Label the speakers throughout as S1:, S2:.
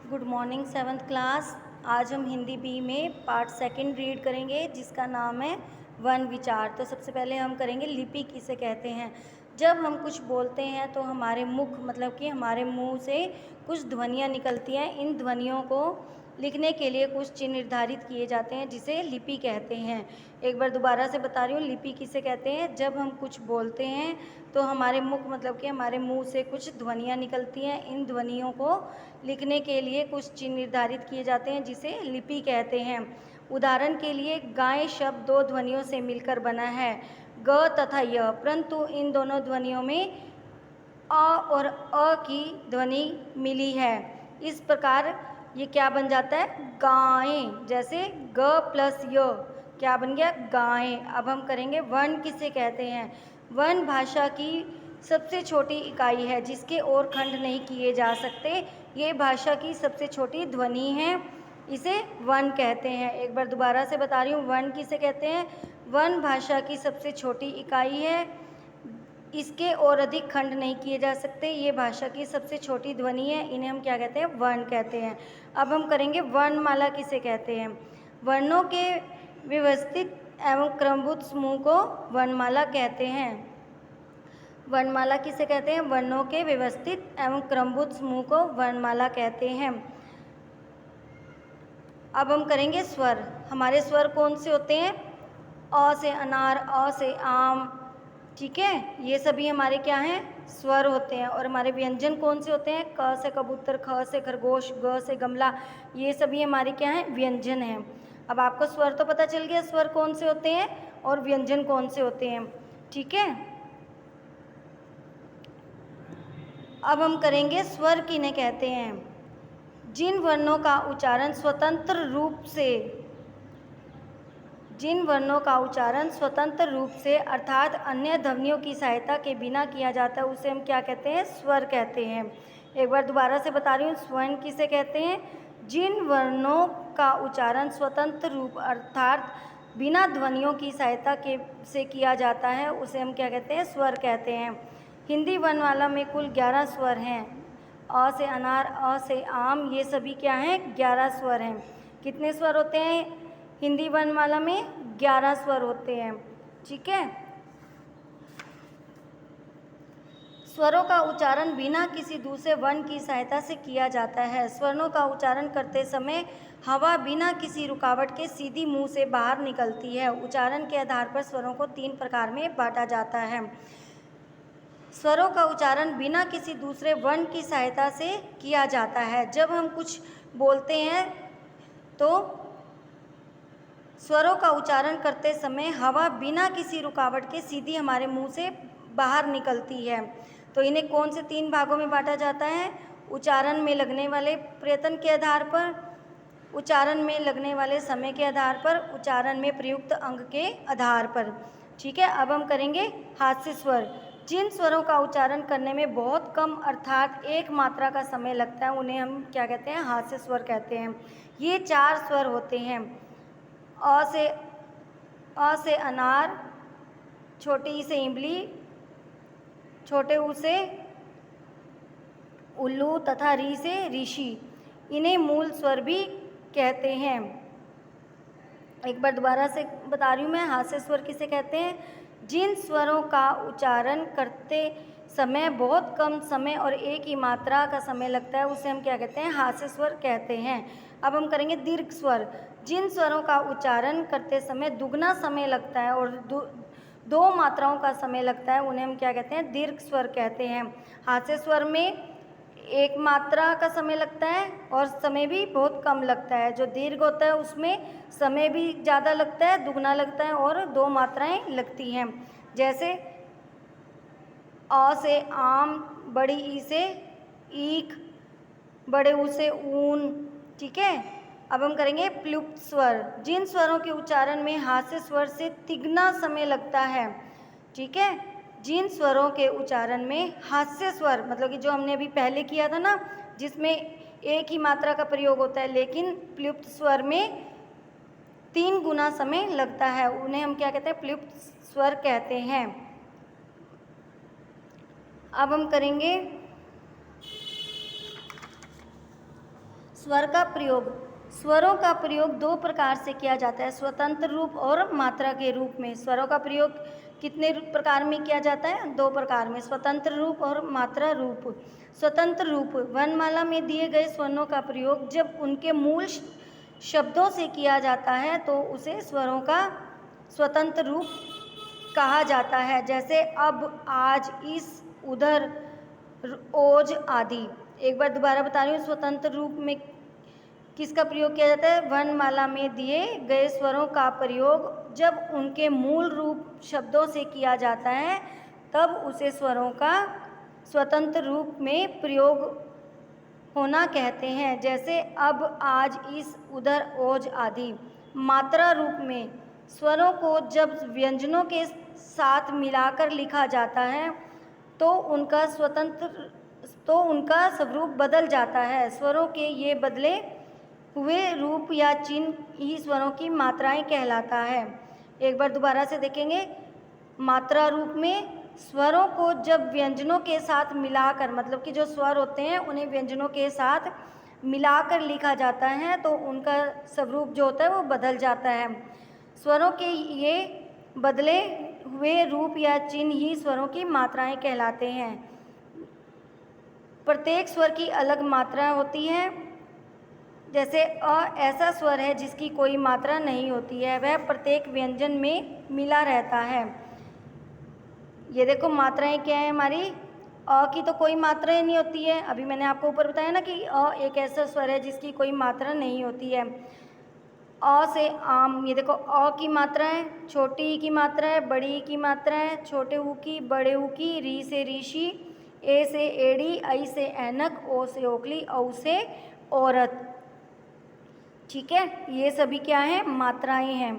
S1: Good morning seventh class. आज हम Hindi B में पार्ट सेकंड रीड करेंगे जिसका नाम है वन विचार। तो सबसे पहले हम करेंगे लिपि किसे कहते हैं। जब हम कुछ बोलते हैं तो हमारे मुख मतलब कि हमारे मुंह से कुछ ध्वनियाँ निकलती हैं। इन ध्वनियों को लिखने के लिए कुछ चिन्ह निर्धारित किए जाते हैं जिसे लिपि कहते हैं। एक बार दोबारा से बता रही हूँ, लिपि किसे कहते हैं। जब हम कुछ बोलते हैं तो हमारे मुख मतलब कि हमारे मुंह से कुछ ध्वनियाँ निकलती हैं। इन ध्वनियों को लिखने के लिए कुछ चिन्ह निर्धारित किए जाते हैं जिसे लिपि कहते हैं। उदाहरण के लिए गाय शब्द दो ध्वनियों से मिलकर बना है, ग तथा य, परंतु इन दोनों ध्वनियों में अ और अ की ध्वनि मिली है। इस प्रकार ये क्या बन जाता है, गायें। जैसे ग प्लस य क्या बन गया, गायें। अब हम करेंगे वर्ण किसे कहते हैं। वर्ण भाषा की सबसे छोटी इकाई है जिसके और खंड नहीं किए जा सकते। ये भाषा की सबसे छोटी ध्वनि है, इसे वर्ण कहते हैं। एक बार दोबारा से बता रही हूँ, वर्ण किसे कहते हैं। वर्ण भाषा की सबसे छोटी इकाई है, इसके और अधिक खंड नहीं किए जा सकते। ये भाषा की सबसे छोटी ध्वनि है, इन्हें हम क्या कहते हैं, वर्ण कहते हैं। अब हम करेंगे वर्णमाला किसे कहते हैं। वर्णों के व्यवस्थित एवं क्रमबद्ध समूह को वर्णमाला कहते हैं। वर्णमाला किसे कहते हैं, वर्णों के व्यवस्थित एवं क्रमबद्ध समूह को वर्णमाला कहते हैं। अब हम करेंगे स्वर। हमारे स्वर कौन से होते हैं, अ से अनार, अ से आम, ठीक है, ये सभी हमारे क्या हैं, स्वर होते हैं। और हमारे व्यंजन कौन से होते हैं, क से कबूतर, ख से खरगोश, ग से गमला, ये सभी हमारे क्या हैं, व्यंजन हैं। अब आपको स्वर तो पता चल गया, स्वर कौन से होते हैं और व्यंजन कौन से होते हैं, ठीक है। अब हम करेंगे स्वर किन्हें कहते हैं। जिन वर्णों का उच्चारण स्वतंत्र रूप से अर्थात अन्य ध्वनियों की सहायता के बिना किया जाता है उसे हम क्या कहते हैं, स्वर कहते हैं। एक बार दोबारा से बता रही हूँ, स्वर किसे कहते हैं। जिन वर्णों का उच्चारण स्वतंत्र रूप अर्थात बिना ध्वनियों की सहायता के से किया जाता है उसे हम क्या कहते हैं, स्वर कहते हैं। हिंदी वर्णमाला में कुल 11 स्वर हैं। अ से अनार, अ से आम, ये सभी क्या हैं, 11 स्वर हैं। कितने स्वर होते हैं हिंदी वर्णमाला में, 11 स्वर होते हैं, ठीक है। स्वरों का उच्चारण बिना किसी दूसरे वर्ण की सहायता से किया जाता है। स्वरों का उच्चारण करते समय हवा बिना किसी रुकावट के सीधी मुंह से बाहर निकलती है। उच्चारण के आधार पर स्वरों को 3 प्रकार में बांटा जाता है। स्वरों का उच्चारण बिना किसी दूसरे वर्ण की सहायता से किया जाता है। जब हम कुछ बोलते हैं तो स्वरों का उच्चारण करते समय हवा बिना किसी रुकावट के सीधी हमारे मुंह से बाहर निकलती है। तो इन्हें कौन से 3 भागों में बांटा जाता है, उच्चारण में लगने वाले प्रयत्न के आधार पर, उच्चारण में लगने वाले समय के आधार पर, उच्चारण में प्रयुक्त अंग के आधार पर, ठीक है। अब हम करेंगे हास्य स्वर। जिन स्वरों का उच्चारण करने में बहुत कम अर्थात एक मात्रा का समय लगता है उन्हें हम क्या कहते हैं, हास्य स्वर कहते हैं। ये 4 स्वर होते हैं। अ से अनार, छोटी ई से इमली, छोटे ऊ से उल्लू तथा री से ऋषि, इन्हें मूल स्वर भी कहते हैं। एक बार दोबारा से बता रही हूँ मैं, हास्य स्वर किसे कहते हैं। जिन स्वरों का उच्चारण करते समय बहुत कम समय और एक ही मात्रा का समय लगता है उसे हम क्या कहते हैं, हास्य स्वर कहते हैं। अब हम करेंगे दीर्घ स्वर। जिन स्वरों का उच्चारण करते समय दुगना समय लगता है और दो मात्राओं का समय लगता है उन्हें हम क्या कहते हैं, दीर्घ स्वर कहते हैं। हास्य स्वर में एक मात्रा का समय लगता है और समय भी बहुत कम लगता है। जो दीर्घ होता है उसमें समय भी ज़्यादा लगता है, दुगना लगता है और 2 मात्राएं लगती हैं। जैसे अ से आम, बड़ी ई से ईख, बड़े ऊ से ऊन, ठीक है। अब हम करेंगे प्लुप्त स्वर। जिन स्वरों के उच्चारण में हास्य स्वर से तिगुना समय लगता है, ठीक है। जिन स्वरों के उच्चारण में हास्य स्वर मतलब कि जो हमने अभी पहले किया था ना, जिसमें एक ही मात्रा का प्रयोग होता है, लेकिन प्लुप्त स्वर में 3 गुना समय लगता है, उन्हें हम क्या कहते हैं, प्लुप्त स्वर कहते हैं। अब हम करेंगे स्वर का प्रयोग, स्वरों का प्रयोग दो प्रकार से किया जाता है, स्वतंत्र रूप और मात्रा के रूप में। स्वरों का प्रयोग कितने प्रकार में किया जाता है? दो प्रकार में, स्वतंत्र रूप और मात्रा रूप। स्वतंत्र रूप, वर्णमाला में दिए गए स्वरों का प्रयोग जब उनके मूल शब्दों से किया जाता है तो उसे स्वरों का स्वतंत्र रूप कहा जाता है, जैसे अब, आज, इस, उधर, ओज आदि। एक बार दोबारा बता रही हूँ, स्वतंत्र रूप में किसका प्रयोग किया जाता है? वर्णमाला में दिए गए स्वरों का प्रयोग जब उनके मूल रूप शब्दों से किया जाता है तब उसे स्वरों का स्वतंत्र रूप में प्रयोग होना कहते हैं, जैसे अब, आज, इस, उधर, ओज आदि। मात्रा रूप में स्वरों को जब व्यंजनों के साथ मिलाकर लिखा जाता है तो उनका स्वरूप बदल जाता है। स्वरों के ये बदले हुए रूप या चिन्ह ही स्वरों की मात्राएं कहलाता है। एक बार दोबारा से देखेंगे, मात्रा रूप में स्वरों को जब व्यंजनों के साथ मिलाकर, मतलब कि जो स्वर होते हैं उन्हें व्यंजनों के साथ मिलाकर लिखा जाता है तो उनका स्वरूप जो होता है वो बदल जाता है। स्वरों के ये बदले हुए रूप या चिन्ह ही स्वरों की मात्राएं कहलाते हैं। प्रत्येक स्वर की अलग मात्रा होती है, जैसे अ ऐसा स्वर है जिसकी कोई मात्रा नहीं होती है, वह प्रत्येक व्यंजन में मिला रहता है। ये देखो मात्राएं क्या है हमारी, अ की तो कोई मात्रा ही नहीं होती है। अभी मैंने आपको ऊपर बताया ना कि अ एक ऐसा स्वर है जिसकी कोई मात्रा नहीं होती है। अ से आम, ये देखो अ की मात्रा है, छोटी ई की मात्रा है, बड़ी ई की मात्रा है, छोटे ऊ की, बड़े ऊ की, री से ऋषि, ए से एड़ी, ऐ से ऐनक, ओ से ओखली, औ से औरत। ठीक है, ये सभी क्या हैं? मात्राएं हैं।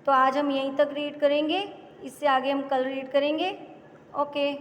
S1: तो आज हम यहीं तक रीड करेंगे, इससे आगे हम कल रीड करेंगे। ओके।